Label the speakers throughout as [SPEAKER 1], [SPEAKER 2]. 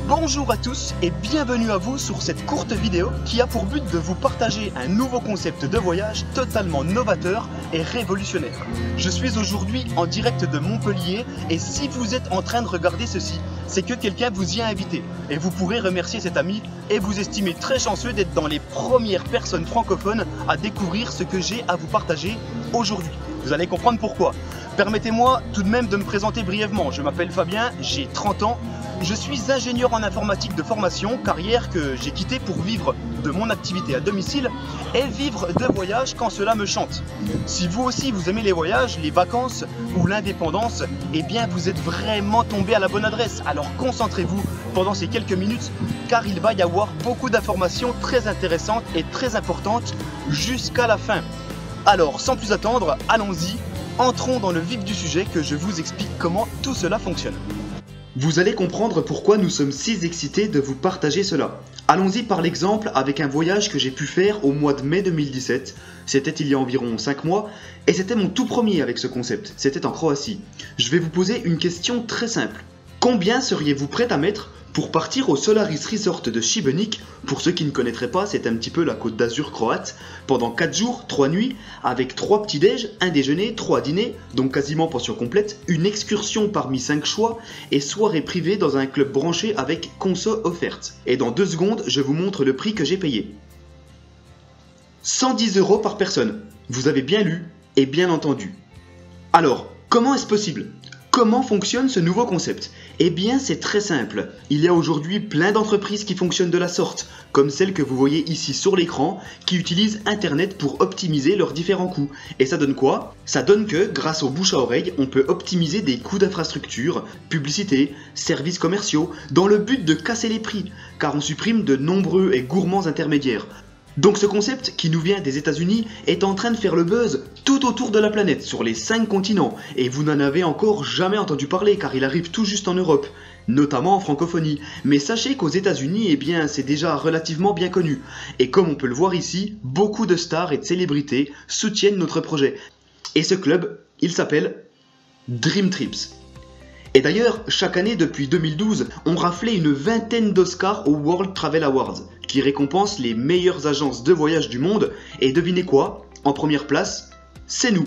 [SPEAKER 1] Bonjour à tous et bienvenue à vous sur cette courte vidéo qui a pour but de vous partager un nouveau concept de voyage totalement novateur et révolutionnaire. Je suis aujourd'hui en direct de Montpellier et si vous êtes en train de regarder ceci, c'est que quelqu'un vous y a invité et vous pourrez remercier cet ami et vous estimer très chanceux d'être dans les premières personnes francophones à découvrir ce que j'ai à vous partager aujourd'hui. Vous allez comprendre pourquoi. Permettez-moi tout de même de me présenter brièvement. Je m'appelle Fabien, j'ai 30 ans. Je suis ingénieur en informatique de formation, carrière que j'ai quittée pour vivre de mon activité à domicile et vivre de voyage quand cela me chante. Si vous aussi vous aimez les voyages, les vacances ou l'indépendance, eh bien vous êtes vraiment tombé à la bonne adresse. Alors concentrez-vous pendant ces quelques minutes car il va y avoir beaucoup d'informations très intéressantes et très importantes jusqu'à la fin. Alors sans plus attendre, allons-y, entrons dans le vif du sujet que je vous explique comment tout cela fonctionne. Vous allez comprendre pourquoi nous sommes si excités de vous partager cela. Allons-y par l'exemple avec un voyage que j'ai pu faire au mois de mai 2017. C'était il y a environ 5 mois et c'était mon tout premier avec ce concept. C'était en Croatie. Je vais vous poser une question très simple. Combien seriez-vous prêt à mettre pour partir au Solaris Resort de Šibenik? Pour ceux qui ne connaîtraient pas, c'est un petit peu la côte d'Azur croate, pendant 4 jours, 3 nuits, avec 3 petits déj, un déjeuner, 3 dîners, donc quasiment pension complète, une excursion parmi 5 choix et soirée privée dans un club branché avec conso offerte. Et dans 2 secondes, je vous montre le prix que j'ai payé. 110 € par personne. Vous avez bien lu et bien entendu. Alors, comment est-ce possible ? Comment fonctionne ce nouveau concept? Eh bien c'est très simple. Il y a aujourd'hui plein d'entreprises qui fonctionnent de la sorte, comme celle que vous voyez ici sur l'écran, qui utilisent Internet pour optimiser leurs différents coûts. Et ça donne quoi? Ça donne que, grâce au bouche à oreille, on peut optimiser des coûts d'infrastructure, publicité, services commerciaux, dans le but de casser les prix, car on supprime de nombreux et gourmands intermédiaires. Donc ce concept, qui nous vient des États-Unis, est en train de faire le buzz tout autour de la planète, sur les 5 continents, et vous n'en avez encore jamais entendu parler car il arrive tout juste en Europe, notamment en francophonie. Mais sachez qu'aux États-Unis, eh bien, c'est déjà relativement bien connu. Et comme on peut le voir ici, beaucoup de stars et de célébrités soutiennent notre projet. Et ce club, il s'appelle Dream Trips. Et d'ailleurs, chaque année depuis 2012, on raflait une vingtaine d'Oscars aux World Travel Awards, qui récompensent les meilleures agences de voyage du monde. Et devinez quoi? En première place, c'est nous.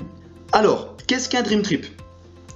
[SPEAKER 1] Alors, qu'est-ce qu'un Dream Trip?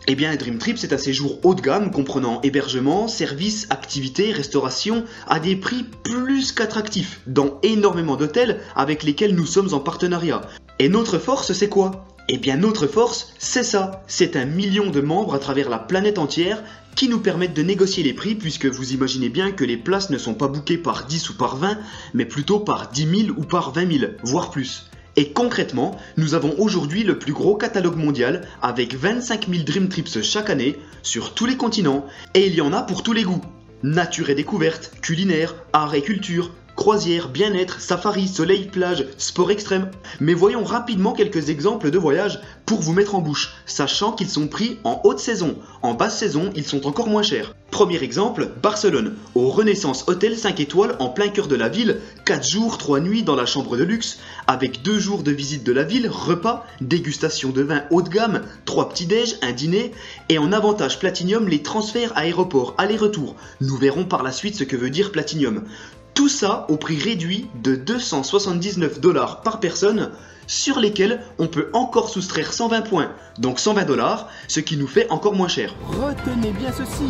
[SPEAKER 1] Eh bien, un Dream Trip, c'est un séjour haut de gamme comprenant hébergement, services, activités, restauration, à des prix plus qu'attractifs, dans énormément d'hôtels avec lesquels nous sommes en partenariat. Et notre force, c'est quoi? Eh bien notre force, c'est ça, c'est 1 million de membres à travers la planète entière qui nous permettent de négocier les prix puisque vous imaginez bien que les places ne sont pas bookées par 10 ou par 20, mais plutôt par 10 000 ou par 20 000, voire plus. Et concrètement, nous avons aujourd'hui le plus gros catalogue mondial avec 25 000 Dream Trips chaque année sur tous les continents et il y en a pour tous les goûts. Nature et découverte, culinaire, art et culture, croisière, bien-être, safari, soleil, plage, sport extrême. Mais voyons rapidement quelques exemples de voyages pour vous mettre en bouche, sachant qu'ils sont pris en haute saison. En basse saison, ils sont encore moins chers. Premier exemple, Barcelone, au Renaissance Hôtel 5 étoiles en plein cœur de la ville, 4 jours, 3 nuits dans la chambre de luxe, avec 2 jours de visite de la ville, repas, dégustation de vin haut de gamme, 3 petits déj, un dîner, et en avantage Platinum les transferts aéroport aller-retour. Nous verrons par la suite ce que veut dire Platinum. Tout ça au prix réduit de 279 $ par personne, sur lesquels on peut encore soustraire 120 points, donc 120 $, ce qui nous fait encore moins cher.
[SPEAKER 2] Retenez bien ceci,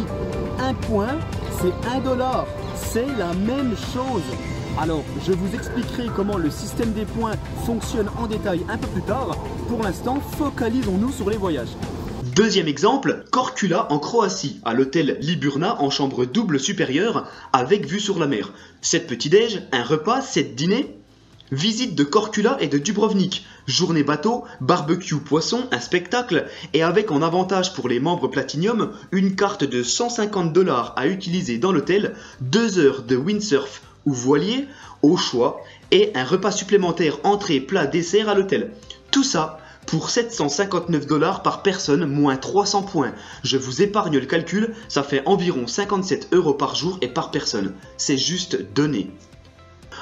[SPEAKER 2] un point c'est 1 $, c'est la même chose. Alors je vous expliquerai comment le système des points fonctionne en détail un peu plus tard. Pour l'instant, focalisons-nous sur les voyages.
[SPEAKER 1] Deuxième exemple, Korčula en Croatie, à l'hôtel Liburna en chambre double supérieure avec vue sur la mer. 7 petits déj, un repas, 7 dîners. Visite de Korčula et de Dubrovnik, journée bateau, barbecue poisson, un spectacle et avec en avantage pour les membres Platinum une carte de 150 $ à utiliser dans l'hôtel, 2 heures de windsurf ou voilier au choix et un repas supplémentaire entrée, plat, dessert à l'hôtel. Tout ça pour 759 $ par personne, moins 300 points. Je vous épargne le calcul, ça fait environ 57 € par jour et par personne. C'est juste donné.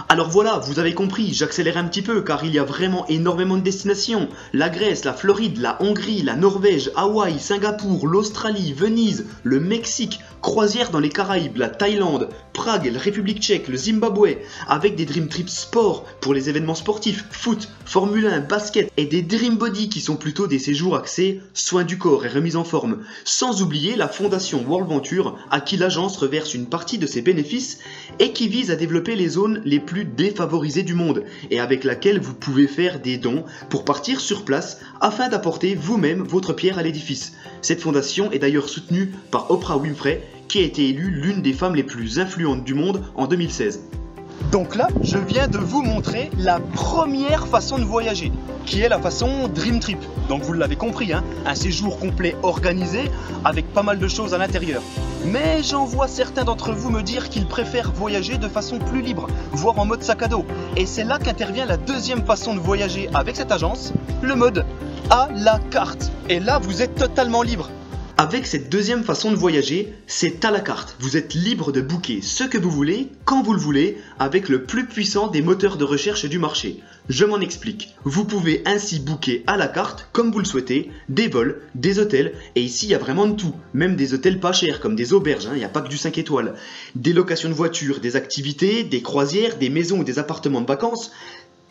[SPEAKER 1] Alors voilà, vous avez compris, j'accélère un petit peu car il y a vraiment énormément de destinations. La Grèce, la Floride, la Hongrie, la Norvège, Hawaï, Singapour, l'Australie, Venise, le Mexique, croisière dans les Caraïbes, la Thaïlande, Prague, la République tchèque, le Zimbabwe, avec des Dream Trips sport pour les événements sportifs, foot, Formule 1, basket et des Dream Body qui sont plutôt des séjours axés soins du corps et remise en forme. Sans oublier la fondation World Venture à qui l'agence reverse une partie de ses bénéfices et qui vise à développer les zones les plus défavorisées du monde et avec laquelle vous pouvez faire des dons pour partir sur place afin d'apporter vous-même votre pierre à l'édifice. Cette fondation est d'ailleurs soutenue par Oprah Winfrey qui a été élue l'une des femmes les plus influentes du monde en 2016. Donc là, je viens de vous montrer la première façon de voyager, qui est la façon Dream Trip. Donc vous l'avez compris, hein, un séjour complet organisé avec pas mal de choses à l'intérieur. Mais j'en vois certains d'entre vous me dire qu'ils préfèrent voyager de façon plus libre, voire en mode sac à dos. Et c'est là qu'intervient la deuxième façon de voyager avec cette agence, le mode à la carte. Et là, vous êtes totalement libre. Avec cette deuxième façon de voyager, c'est à la carte. Vous êtes libre de booker ce que vous voulez, quand vous le voulez, avec le plus puissant des moteurs de recherche du marché. Je m'en explique. Vous pouvez ainsi booker à la carte, comme vous le souhaitez, des vols, des hôtels, et ici il y a vraiment de tout. Même des hôtels pas chers, comme des auberges, il n'y a pas que du 5 étoiles. Des locations de voitures, des activités, des croisières, des maisons ou des appartements de vacances.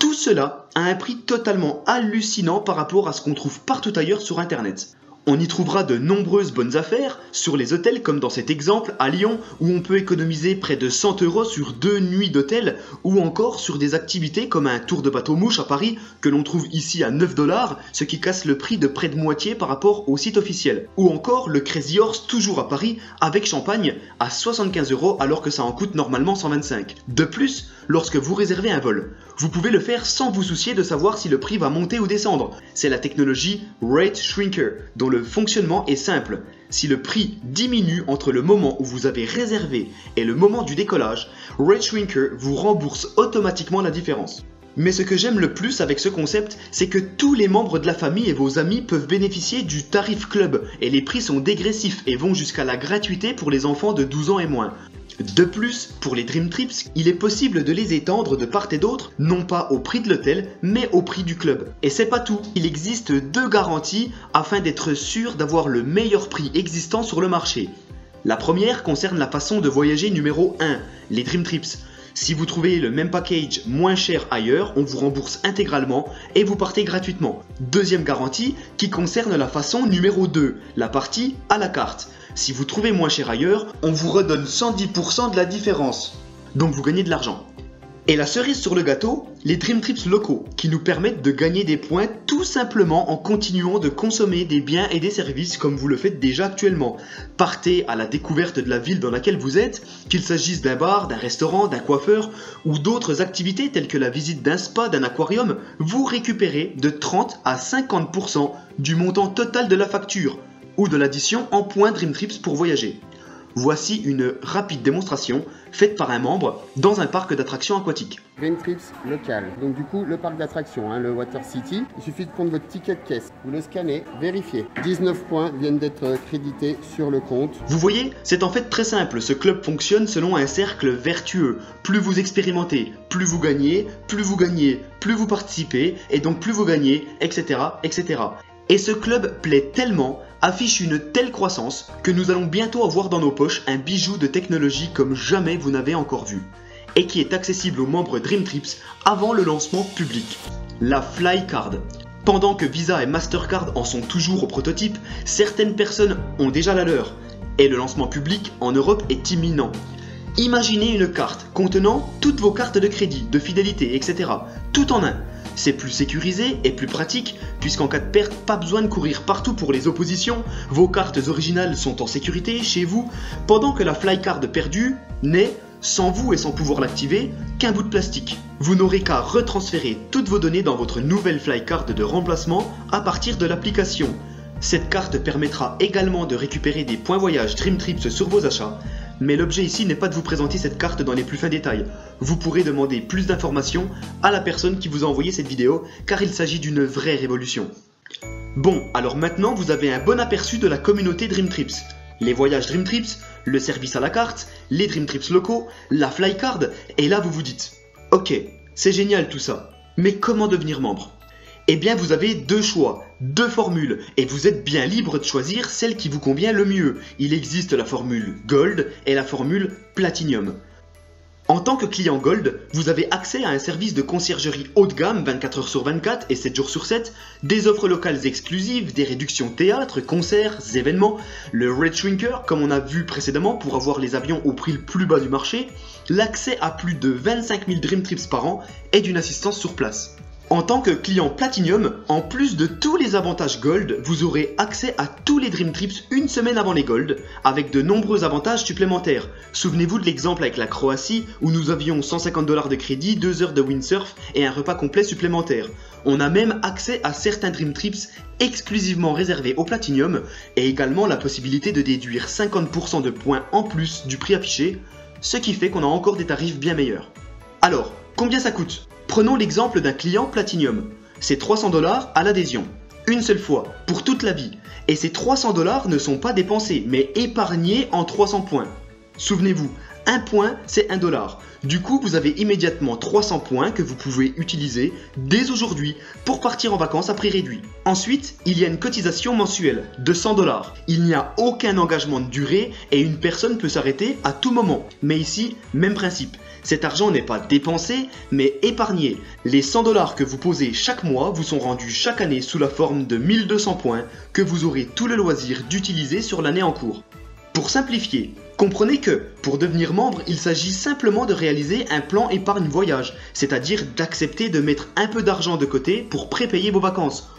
[SPEAKER 1] Tout cela a un prix totalement hallucinant par rapport à ce qu'on trouve partout ailleurs sur internet. On y trouvera de nombreuses bonnes affaires sur les hôtels comme dans cet exemple à Lyon où on peut économiser près de 100 € sur 2 nuits d'hôtel ou encore sur des activités comme un tour de bateau-mouche à Paris que l'on trouve ici à 9 $, ce qui casse le prix de près de moitié par rapport au site officiel. Ou encore le Crazy Horse toujours à Paris avec champagne à 75 € alors que ça en coûte normalement 125. De plus, lorsque vous réservez un vol, vous pouvez le faire sans vous soucier de savoir si le prix va monter ou descendre. C'est la technologie Rate Shrinker dont le fonctionnement est simple. Si le prix diminue entre le moment où vous avez réservé et le moment du décollage, Rate Shrinker vous rembourse automatiquement la différence. Mais ce que j'aime le plus avec ce concept, c'est que tous les membres de la famille et vos amis peuvent bénéficier du tarif club et les prix sont dégressifs et vont jusqu'à la gratuité pour les enfants de 12 ans et moins. De plus, pour les Dream Trips, il est possible de les étendre de part et d'autre, non pas au prix de l'hôtel, mais au prix du club. Et c'est pas tout, il existe 2 garanties afin d'être sûr d'avoir le meilleur prix existant sur le marché. La première concerne la façon de voyager numéro 1, les Dream Trips. Si vous trouvez le même package moins cher ailleurs, on vous rembourse intégralement et vous partez gratuitement. Deuxième garantie qui concerne la façon numéro 2, la partie à la carte. Si vous trouvez moins cher ailleurs, on vous redonne 110% de la différence. Donc vous gagnez de l'argent. Et la cerise sur le gâteau, les Dream Trips locaux qui nous permettent de gagner des points tout simplement en continuant de consommer des biens et des services comme vous le faites déjà actuellement. Partez à la découverte de la ville dans laquelle vous êtes, qu'il s'agisse d'un bar, d'un restaurant, d'un coiffeur ou d'autres activités telles que la visite d'un spa, d'un aquarium, vous récupérez de 30 à 50% du montant total de la facture ou de l'addition en points Dream Trips pour voyager. Voici une rapide démonstration faite par un membre dans un parc d'attractions aquatiques.
[SPEAKER 3] Dream Trips local. Donc du coup, le parc d'attractions, le Water City, il suffit de prendre votre ticket de caisse, vous le scannez, vérifiez. 19 points viennent d'être crédités sur le compte.
[SPEAKER 1] Vous voyez, c'est en fait très simple, ce club fonctionne selon un cercle vertueux. Plus vous expérimentez, plus vous gagnez, plus vous participez, et donc plus vous gagnez, etc. etc. Et ce club plaît tellement, affiche une telle croissance que nous allons bientôt avoir dans nos poches un bijou de technologie comme jamais vous n'avez encore vu et qui est accessible aux membres Dream Trips avant le lancement public. La Flycard. Pendant que Visa et Mastercard en sont toujours au prototype, certaines personnes ont déjà la leur et le lancement public en Europe est imminent. Imaginez une carte contenant toutes vos cartes de crédit, de fidélité, etc. tout en un. C'est plus sécurisé et plus pratique puisqu'en cas de perte, pas besoin de courir partout pour les oppositions, vos cartes originales sont en sécurité chez vous, pendant que la Flycard perdue n'est, sans vous et sans pouvoir l'activer, qu'un bout de plastique. Vous n'aurez qu'à retransférer toutes vos données dans votre nouvelle Flycard de remplacement à partir de l'application. Cette carte permettra également de récupérer des points voyage Dream Trips sur vos achats. Mais l'objet ici n'est pas de vous présenter cette carte dans les plus fins détails. Vous pourrez demander plus d'informations à la personne qui vous a envoyé cette vidéo car il s'agit d'une vraie révolution. Bon, alors maintenant vous avez un bon aperçu de la communauté Dream Trips. Les voyages Dream Trips, le service à la carte, les Dream Trips locaux, la Flycard, et là vous vous dites Ok, c'est génial tout ça, mais comment devenir membre? Eh bien vous avez deux choix, deux formules, et vous êtes bien libre de choisir celle qui vous convient le mieux. Il existe la formule Gold et la formule Platinum. En tant que client Gold, vous avez accès à un service de conciergerie haut de gamme 24 h sur 24 et 7 jours sur 7, des offres locales exclusives, des réductions théâtre, concerts, événements, le Red Shrinker comme on a vu précédemment pour avoir les avions au prix le plus bas du marché, l'accès à plus de 25 000 Dream Trips par an et d'une assistance sur place. En tant que client Platinum, en plus de tous les avantages Gold, vous aurez accès à tous les Dream Trips une semaine avant les Gold, avec de nombreux avantages supplémentaires. Souvenez-vous de l'exemple avec la Croatie, où nous avions 150 $ de crédit, 2 heures de windsurf et un repas complet supplémentaire. On a même accès à certains Dream Trips exclusivement réservés au Platinum, et également la possibilité de déduire 50% de points en plus du prix affiché, ce qui fait qu'on a encore des tarifs bien meilleurs. Alors, combien ça coûte ? Prenons l'exemple d'un client Platinum. C'est 300 $ à l'adhésion, une seule fois, pour toute la vie. Et ces 300 $ ne sont pas dépensés, mais épargnés en 300 points. Souvenez-vous, un point, c'est 1 $. Du coup, vous avez immédiatement 300 points que vous pouvez utiliser dès aujourd'hui pour partir en vacances à prix réduit. Ensuite, il y a une cotisation mensuelle de 100 $. Il n'y a aucun engagement de durée et une personne peut s'arrêter à tout moment. Mais ici, même principe. Cet argent n'est pas dépensé, mais épargné. Les 100 $ que vous posez chaque mois vous sont rendus chaque année sous la forme de 1200 points que vous aurez tout le loisir d'utiliser sur l'année en cours. Pour simplifier, comprenez que, pour devenir membre, il s'agit simplement de réaliser un plan épargne voyage, c'est-à-dire d'accepter de mettre un peu d'argent de côté pour prépayer vos vacances.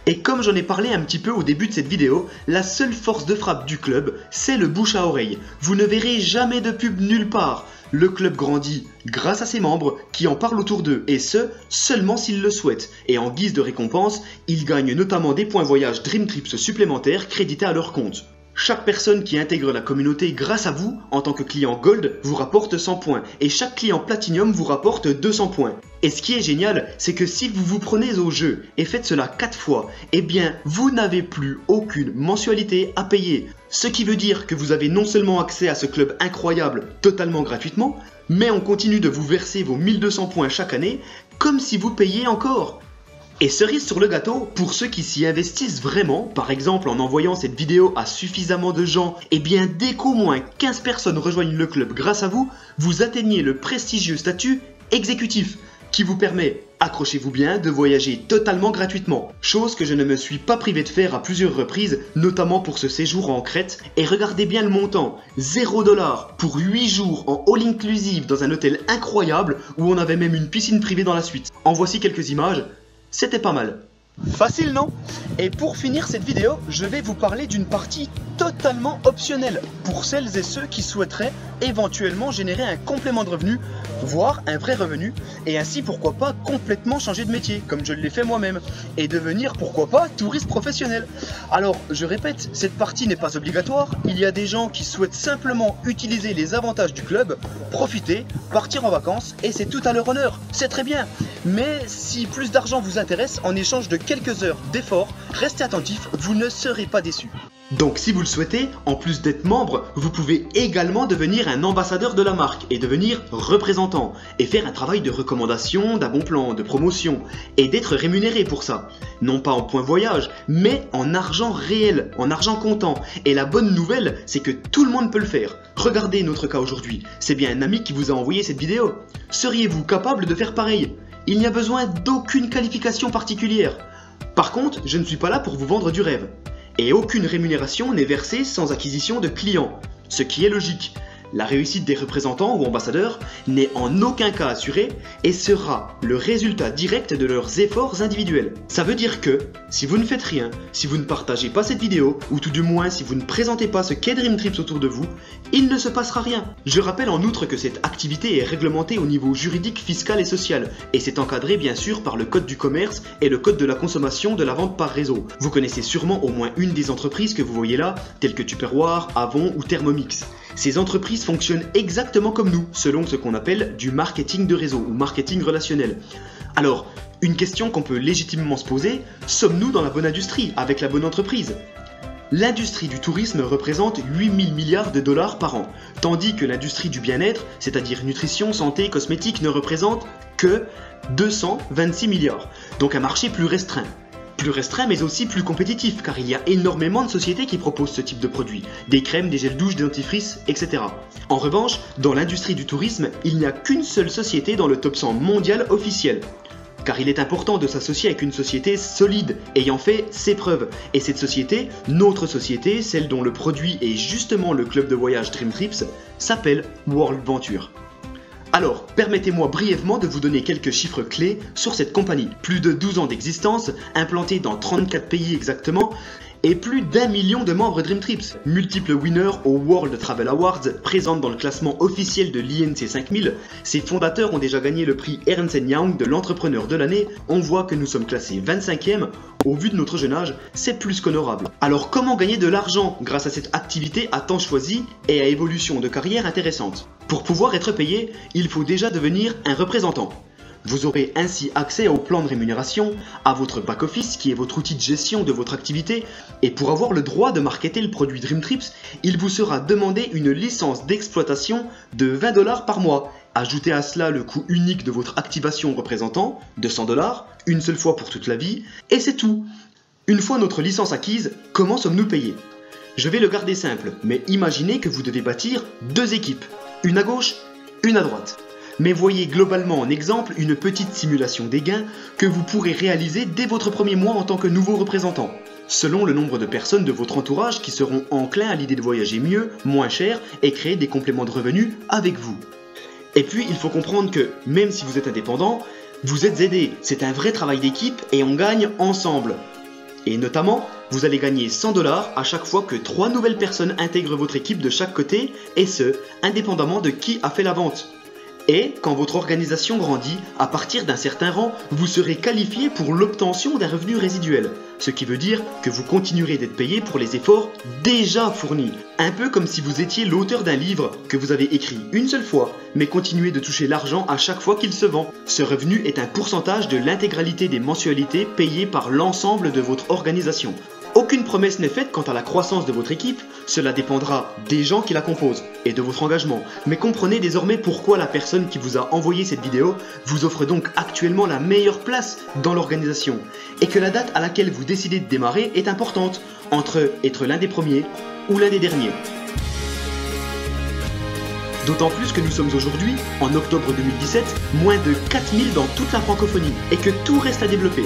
[SPEAKER 1] Et comme j'en ai parlé un petit peu au début de cette vidéo, la seule force de frappe du club, c'est le bouche à oreille. Vous ne verrez jamais de pub nulle part. Le club grandit grâce à ses membres qui en parlent autour d'eux, et ce, seulement s'ils le souhaitent. Et en guise de récompense, ils gagnent notamment des points voyage Dream Trips supplémentaires crédités à leur compte. Chaque personne qui intègre la communauté grâce à vous, en tant que client Gold, vous rapporte 100 points, et chaque client Platinum vous rapporte 200 points. Et ce qui est génial, c'est que si vous vous prenez au jeu et faites cela 4 fois, eh bien, vous n'avez plus aucune mensualité à payer. Ce qui veut dire que vous avez non seulement accès à ce club incroyable totalement gratuitement, mais on continue de vous verser vos 1200 points chaque année, comme si vous payiez encore. Et cerise sur le gâteau, pour ceux qui s'y investissent vraiment, par exemple en envoyant cette vidéo à suffisamment de gens, et bien dès qu'au moins 15 personnes rejoignent le club grâce à vous, vous atteignez le prestigieux statut exécutif, qui vous permet, accrochez-vous bien, de voyager totalement gratuitement. Chose que je ne me suis pas privé de faire à plusieurs reprises, notamment pour ce séjour en Crète. Et regardez bien le montant, 0 $ pour 8 jours en all inclusive dans un hôtel incroyable où on avait même une piscine privée dans la suite. En voici quelques images. C'était pas mal. Facile, non? Et pour finir cette vidéo, je vais vous parler d'une partie totalement optionnelle pour celles et ceux qui souhaiteraient éventuellement générer un complément de revenu, voire un vrai revenu, et ainsi pourquoi pas complètement changer de métier, comme je l'ai fait moi-même, et devenir pourquoi pas touriste professionnel. Alors, je répète, cette partie n'est pas obligatoire, il y a des gens qui souhaitent simplement utiliser les avantages du club, profiter, partir en vacances, et c'est tout à leur honneur, c'est très bien. Mais si plus d'argent vous intéresse en échange de quelques heures d'effort, restez attentifs, vous ne serez pas déçus. Donc si vous le souhaitez, en plus d'être membre, vous pouvez également devenir un ambassadeur de la marque et devenir représentant et faire un travail de recommandation, d'un bon plan, de promotion et d'être rémunéré pour ça. Non pas en points voyage, mais en argent réel, en argent comptant. Et la bonne nouvelle, c'est que tout le monde peut le faire. Regardez notre cas aujourd'hui, c'est bien un ami qui vous a envoyé cette vidéo. Seriez-vous capable de faire pareil? Il n'y a besoin d'aucune qualification particulière. Par contre, je ne suis pas là pour vous vendre du rêve. Et aucune rémunération n'est versée sans acquisition de clients, ce qui est logique. La réussite des représentants ou ambassadeurs n'est en aucun cas assurée et sera le résultat direct de leurs efforts individuels. Ça veut dire que, si vous ne faites rien, si vous ne partagez pas cette vidéo, ou tout du moins si vous ne présentez pas ce qu'est Dream Trips autour de vous, il ne se passera rien. Je rappelle en outre que cette activité est réglementée au niveau juridique, fiscal et social, et c'est encadré bien sûr par le code du commerce et le code de la consommation de la vente par réseau. Vous connaissez sûrement au moins une des entreprises que vous voyez là, telles que Tupperware, Avon ou Thermomix. Ces entreprises fonctionnent exactement comme nous, selon ce qu'on appelle du marketing de réseau ou marketing relationnel. Alors, une question qu'on peut légitimement se poser, sommes-nous dans la bonne industrie, avec la bonne entreprise? L'industrie du tourisme représente 8 000 milliards de dollars par an, tandis que l'industrie du bien-être, c'est-à-dire nutrition, santé, cosmétique, ne représente que 226 milliards. Donc un marché plus restreint. Plus restreint mais aussi plus compétitif, car il y a énormément de sociétés qui proposent ce type de produits, des crèmes, des gels douche, des dentifrices, etc. En revanche, dans l'industrie du tourisme, il n'y a qu'une seule société dans le top 100 mondial officiel. Car il est important de s'associer avec une société solide, ayant fait ses preuves. Et cette société, notre société, celle dont le produit est justement le club de voyage Dream Trips, s'appelle World Venture. Alors, permettez-moi brièvement de vous donner quelques chiffres clés sur cette compagnie. Plus de 12 ans d'existence, implantée dans 34 pays exactement, et plus d'1 million de membres Dream Trips. Multiples winners aux World Travel Awards, présentes dans le classement officiel de l'INC 5000. Ses fondateurs ont déjà gagné le prix Ernst & Young de l'entrepreneur de l'année. On voit que nous sommes classés 25e. Au vu de notre jeune âge, c'est plus qu'honorable. Alors comment gagner de l'argent grâce à cette activité à temps choisi et à évolution de carrière intéressante? Pour pouvoir être payé, il faut déjà devenir un représentant. Vous aurez ainsi accès au plan de rémunération, à votre back-office qui est votre outil de gestion de votre activité, et pour avoir le droit de marketer le produit Dream Trips, il vous sera demandé une licence d'exploitation de 20 $ par mois. Ajoutez à cela le coût unique de votre activation représentant, 200 $, une seule fois pour toute la vie, et c'est tout. Une fois notre licence acquise, comment sommes-nous payés? Je vais le garder simple, mais imaginez que vous devez bâtir 2 équipes, une à gauche, une à droite. Mais voyez globalement en exemple une petite simulation des gains que vous pourrez réaliser dès votre premier mois en tant que nouveau représentant, selon le nombre de personnes de votre entourage qui seront enclins à l'idée de voyager mieux, moins cher et créer des compléments de revenus avec vous. Et puis il faut comprendre que, même si vous êtes indépendant, vous êtes aidé, c'est un vrai travail d'équipe et on gagne ensemble. Et notamment, vous allez gagner 100 $ à chaque fois que 3 nouvelles personnes intègrent votre équipe de chaque côté, et ce, indépendamment de qui a fait la vente. Et quand votre organisation grandit, à partir d'un certain rang, vous serez qualifié pour l'obtention d'un revenu résiduel. Ce qui veut dire que vous continuerez d'être payé pour les efforts déjà fournis. Un peu comme si vous étiez l'auteur d'un livre que vous avez écrit une seule fois, mais continuez de toucher l'argent à chaque fois qu'il se vend. Ce revenu est un pourcentage de l'intégralité des mensualités payées par l'ensemble de votre organisation. Aucune promesse n'est faite quant à la croissance de votre équipe, cela dépendra des gens qui la composent et de votre engagement. Mais comprenez désormais pourquoi la personne qui vous a envoyé cette vidéo vous offre donc actuellement la meilleure place dans l'organisation et que la date à laquelle vous décidez de démarrer est importante, entre être l'un des premiers ou l'un des derniers. D'autant plus que nous sommes aujourd'hui, en octobre 2017, moins de 4000 dans toute la francophonie et que tout reste à développer.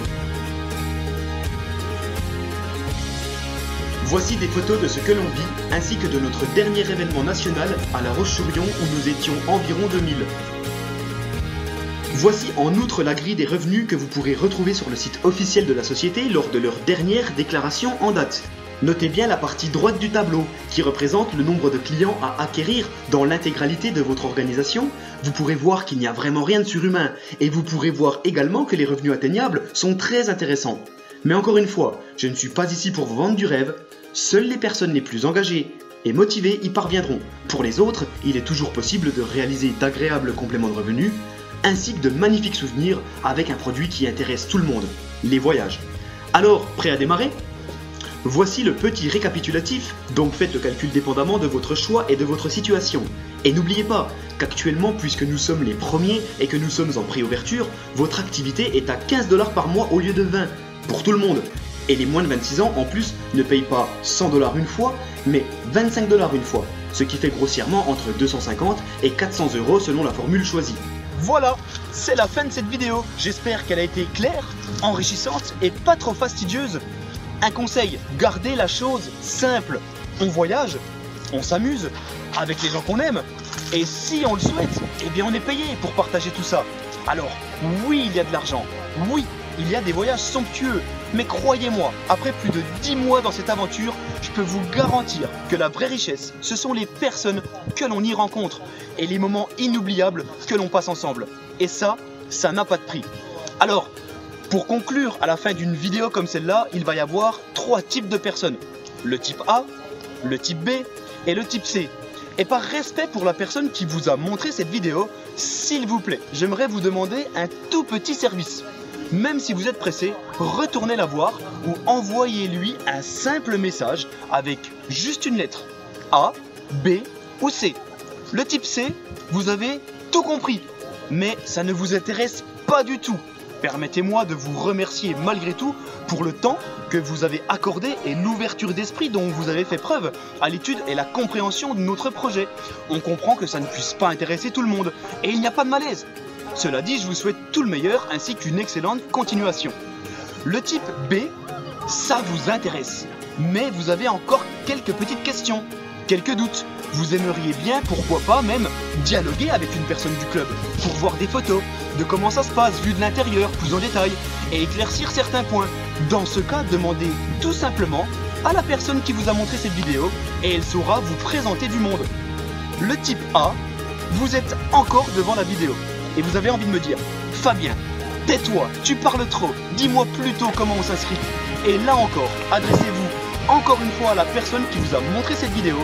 [SPEAKER 1] Voici des photos de ce que l'on vit, ainsi que de notre dernier événement national à La Roche-sur-Yon où nous étions environ 2000. Voici en outre la grille des revenus que vous pourrez retrouver sur le site officiel de la société lors de leur dernière déclaration en date. Notez bien la partie droite du tableau, qui représente le nombre de clients à acquérir dans l'intégralité de votre organisation. Vous pourrez voir qu'il n'y a vraiment rien de surhumain, et vous pourrez voir également que les revenus atteignables sont très intéressants. Mais encore une fois, je ne suis pas ici pour vous vendre du rêve. Seules les personnes les plus engagées et motivées y parviendront. Pour les autres, il est toujours possible de réaliser d'agréables compléments de revenus, ainsi que de magnifiques souvenirs avec un produit qui intéresse tout le monde, les voyages. Alors, prêt à démarrer? Voici le petit récapitulatif, donc faites le calcul dépendamment de votre choix et de votre situation. Et n'oubliez pas qu'actuellement, puisque nous sommes les premiers et que nous sommes en préouverture, votre activité est à 15 $ par mois au lieu de 20, pour tout le monde. Et les moins de 26 ans, en plus, ne payent pas 100 $ une fois, mais 25 $ une fois, ce qui fait grossièrement entre 250 et 400 € selon la formule choisie. Voilà, c'est la fin de cette vidéo. J'espère qu'elle a été claire, enrichissante et pas trop fastidieuse. Un conseil, gardez la chose simple. On voyage, on s'amuse avec les gens qu'on aime, et si on le souhaite, eh bien on est payé pour partager tout ça. Alors, oui, il y a de l'argent, oui, il y a des voyages somptueux, mais croyez-moi, après plus de 10 mois dans cette aventure, je peux vous garantir que la vraie richesse, ce sont les personnes que l'on y rencontre et les moments inoubliables que l'on passe ensemble. Et ça n'a pas de prix. Alors, pour conclure, à la fin d'une vidéo comme celle-là, il va y avoir 3 types de personnes. Le type A, le type B et le type C. Et par respect pour la personne qui vous a montré cette vidéo, s'il vous plaît, j'aimerais vous demander un tout petit service. Même si vous êtes pressé, retournez la voir ou envoyez-lui un simple message avec juste une lettre. A, B ou C. Le type C, vous avez tout compris, mais ça ne vous intéresse pas du tout. Permettez-moi de vous remercier malgré tout pour le temps que vous avez accordé et l'ouverture d'esprit dont vous avez fait preuve à l'étude et la compréhension de notre projet. On comprend que ça ne puisse pas intéresser tout le monde et il n'y a pas de malaise. Cela dit, je vous souhaite tout le meilleur ainsi qu'une excellente continuation. Le type B, ça vous intéresse, mais vous avez encore quelques petites questions, quelques doutes. Vous aimeriez bien, pourquoi pas même, dialoguer avec une personne du club pour voir des photos de comment ça se passe vu de l'intérieur plus en détail et éclaircir certains points. Dans ce cas, demandez tout simplement à la personne qui vous a montré cette vidéo et elle saura vous présenter du monde. Le type A, vous êtes encore devant la vidéo et vous avez envie de me dire « Fabien, tais-toi, tu parles trop, dis-moi plutôt comment on s'inscrit ». Et là encore, adressez-vous encore une fois à la personne qui vous a montré cette vidéo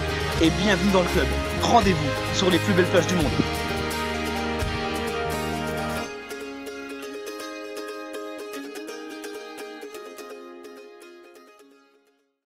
[SPEAKER 1] et bienvenue dans le club. Rendez-vous sur les plus belles plages du monde.